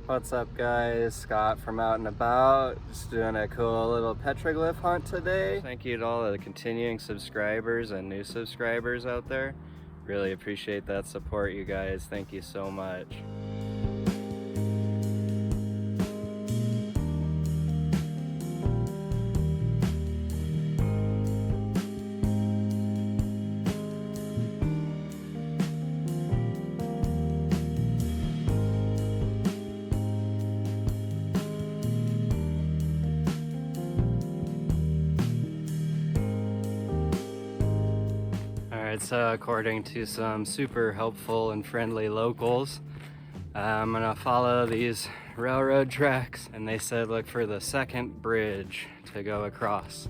What's up guys, Scott from Out and About, just doing a cool little petroglyph hunt today. Thank you to all the continuing subscribers and new subscribers out there. Really appreciate that support, you guys. Thank you so much. So according to some super helpful and friendly locals, I'm gonna follow these railroad tracks, and they said look for the second bridge to go across.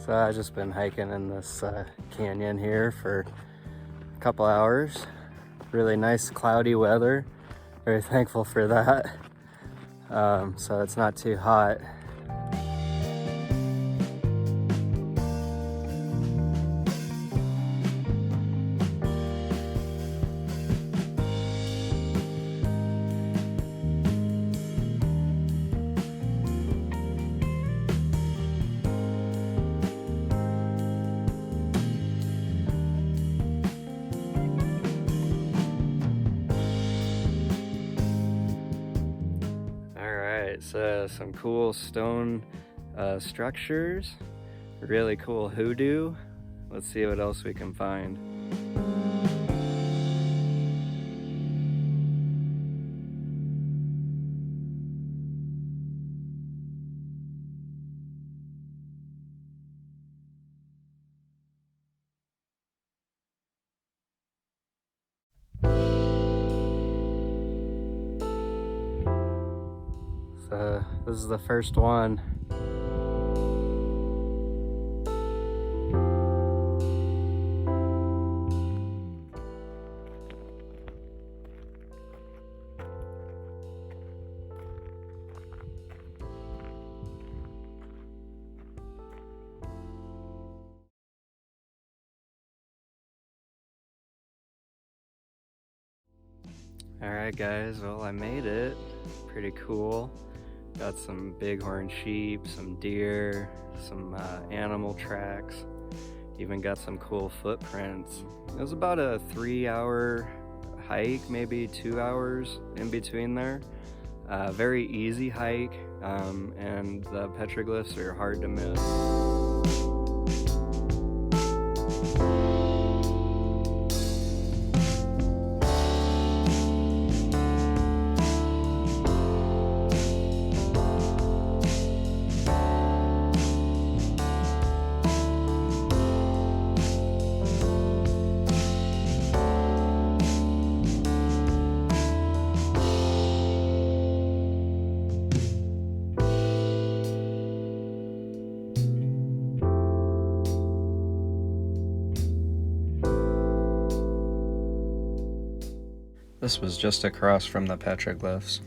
So I've just been hiking in this canyon here for a couple hours. Really nice cloudy weather. Very thankful for that. So it's not too hot. So some cool stone structures, really cool hoodoo. Let's see what else we can find. So this is the first one. Alright guys, well I made it. Pretty cool. Got some bighorn sheep, some deer, some animal tracks, even got some cool footprints. It was about a 3-hour hike, maybe 2 hours in between there. Very easy hike, and the petroglyphs are hard to miss. This was just across from the petroglyphs.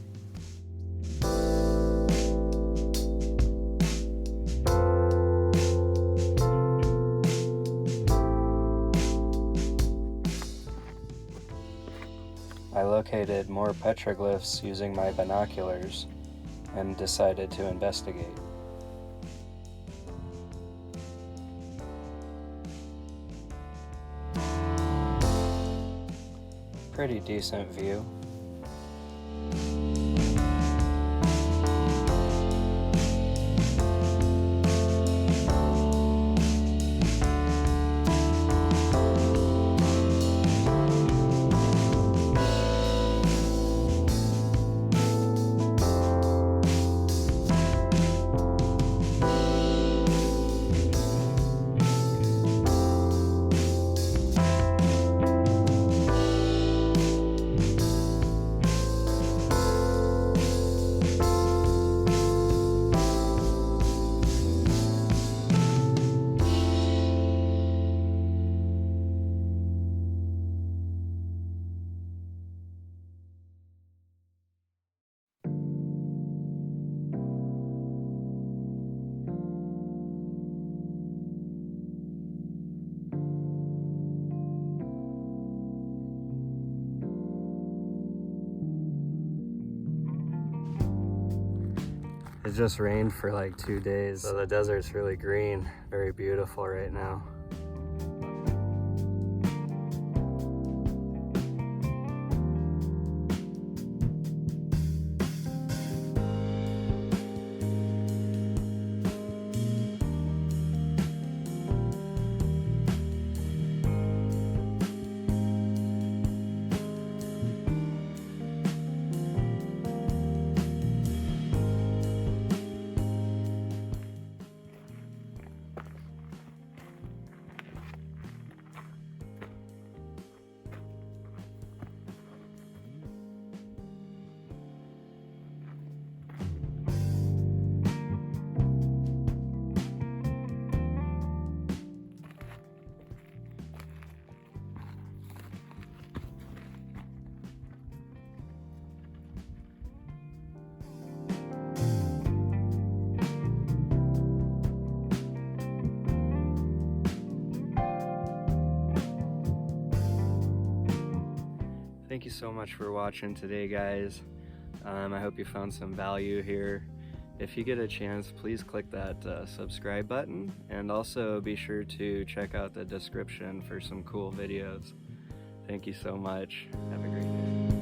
I located more petroglyphs using my binoculars and decided to investigate. pretty decent view. It just rained for like 2 days, so the desert's really green, very beautiful right now. Thank you so much for watching today, guys. I hope you found some value here. If you get a chance, please click that subscribe button, and also be sure to check out the description for some cool videos. Thank you so much. Have a great day.